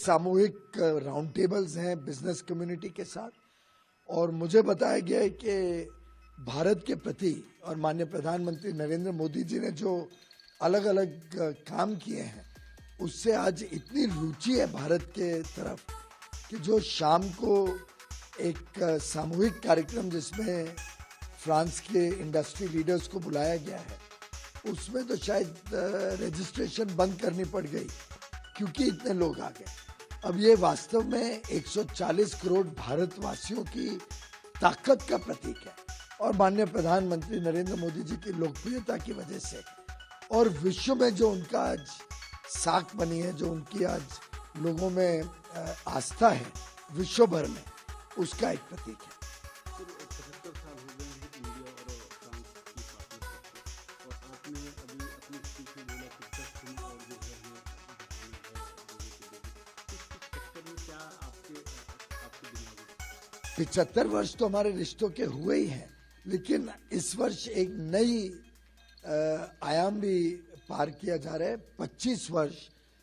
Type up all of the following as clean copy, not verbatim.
सामूहिक round tables हैं business community के साथ, और मुझे बताया गया है कि भारत के प्रति और माननीय प्रधानमंत्री नरेंद्र मोदी जी ने जो अलग अलग काम किए हैं उससे आज इतनी रुचि है भारत के तरफ कि जो शाम को एक सामूहिक कार्यक्रम जिसमें फ्रांस के इंडस्ट्री लीडर्स को बुलाया गया है, उसमें तो शायद रजिस्ट्रेशन बंद करनी पड़ गई क्योंकि इतने लोग आ गए। अब ये वास्तव में 140 करोड़ भारतवासियों की ताकत का प्रतीक है, और माननीय प्रधानमंत्री नरेंद्र मोदी जी की लोकप्रियता की वजह से और विश्व में जो उनका आज साख बनी है, जो उनकी आज लोगों में आस्था है विश्व भर में, उसका एक प्रतीक है। पिछहत्तर वर्ष तो हमारे रिश्तों के हुए ही हैं, लेकिन इस वर्ष एक नई आयाम भी पार किया जा रहा है। 25 वर्ष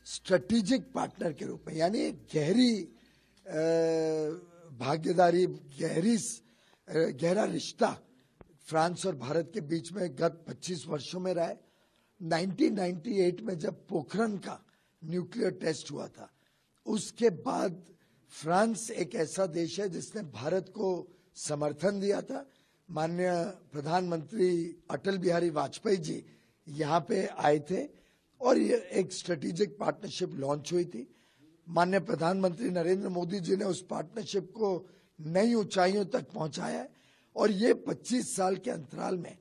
स्ट्रेटेजिक पार्टनर के रूप में, यानी एक गहरी भागीदारी, गहरा रिश्ता फ्रांस और भारत के बीच में गत 25 वर्षों में रहा है। 1998 में जब पोखरण का न्यूक्लियर टेस्ट हुआ था, उसके बाद फ्रांस एक ऐसा देश है जिसने भारत को समर्थन दिया था। माननीय प्रधानमंत्री अटल बिहारी वाजपेयी जी यहाँ पे आए थे और ये एक स्ट्रेटेजिक पार्टनरशिप लॉन्च हुई थी। माननीय प्रधानमंत्री नरेंद्र मोदी जी ने उस पार्टनरशिप को नई ऊंचाइयों तक पहुंचाया है, और ये 25 साल के अंतराल में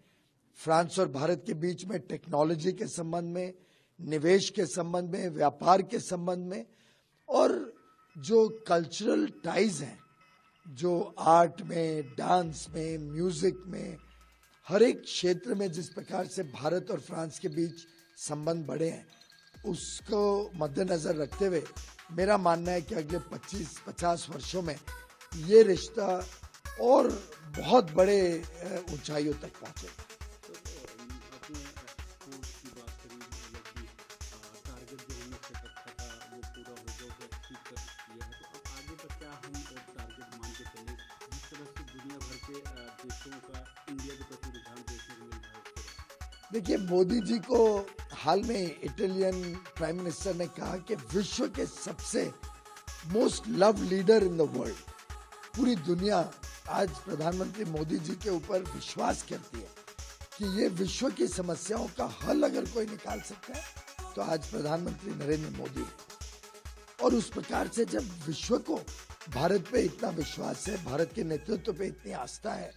फ्रांस और भारत के बीच में टेक्नोलॉजी के संबंध में, निवेश के संबंध में, व्यापार के संबंध में, और जो कल्चरल टाइज हैं, जो आर्ट में, डांस में, म्यूजिक में, हर एक क्षेत्र में जिस प्रकार से भारत और फ्रांस के बीच संबंध बढ़े हैं, उसको मद्देनजर रखते हुए मेरा मानना है कि अगले 25-50 वर्षों में ये रिश्ता और बहुत बड़े ऊंचाइयों तक पहुंचेगा। देखिए, मोदी जी को हाल में इटालियन प्राइम मिनिस्टर ने कहा कि विश्व के सबसे most love leader in the world, पूरी दुनिया आज प्रधानमंत्री मोदी जी के ऊपर विश्वास करती है कि ये विश्व की समस्याओं का हल अगर कोई निकाल सकता है तो आज प्रधानमंत्री नरेंद्र मोदी है। और उस प्रकार से जब विश्व को भारत पे इतना विश्वास है, भारत के नेतृत्व पे इतनी आस्था है,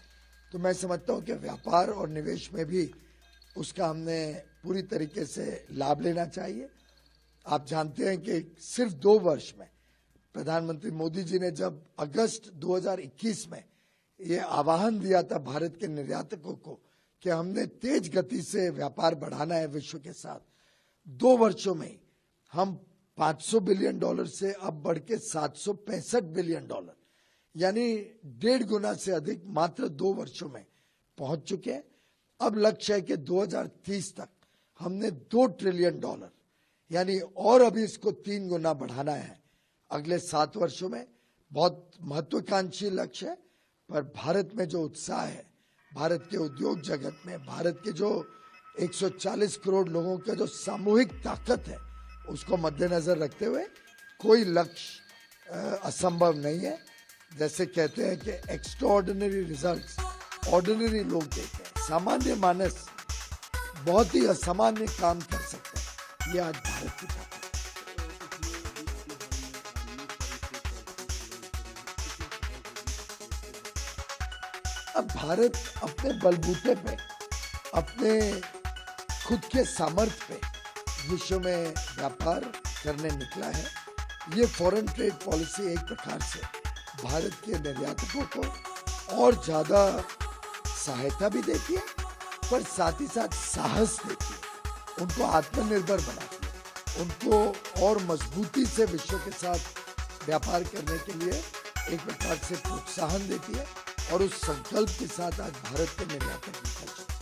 तो मैं समझता हूँ कि व्यापार और निवेश में भी उसका हमने पूरी तरीके से लाभ लेना चाहिए। आप जानते हैं कि सिर्फ 2 वर्ष में प्रधानमंत्री मोदी जी ने जब अगस्त 2021 में ये आह्वान दिया था भारत के निर्यातकों को कि हमने तेज गति से व्यापार बढ़ाना है विश्व के साथ, 2 वर्षों में हम $500 बिलियन से अब बढ़ के $765 बिलियन, यानी 1.5 गुना से अधिक मात्र 2 वर्षों में पहुंच चुके हैं। अब लक्ष्य है कि 2030 तक हमने $2 ट्रिलियन, यानी और अभी इसको 3 गुना बढ़ाना है अगले 7 वर्षों में। बहुत महत्वाकांक्षी लक्ष्य है, पर भारत में जो उत्साह है, भारत के उद्योग जगत में, भारत के जो 140 करोड़ लोगों का जो सामूहिक ताकत है, उसको मद्देनजर रखते हुए कोई लक्ष्य असंभव नहीं है। जैसे कहते हैं कि एक्स्ट्राऑर्डिनरी रिजल्ट्स ऑर्डिनरी लोग देते हैं, सामान्य मानस बहुत ही असामान्य काम कर सकते हैं। ये आज भारत की ताकत है। अब भारत अपने बलबूते पे, अपने खुद के सामर्थ्य पे विश्व में व्यापार करने निकला है। ये फॉरेन ट्रेड पॉलिसी एक प्रकार से भारत के निर्यातकों को और ज्यादा सहायता भी देती है, पर साथ ही साथ साहस देती है, उनको आत्मनिर्भर बनाती है, उनको और मजबूती से विश्व के साथ व्यापार करने के लिए एक प्रकार से प्रोत्साहन देती है, और उस संकल्प के साथ आज भारत के निर्यातक निकल चुके हैं।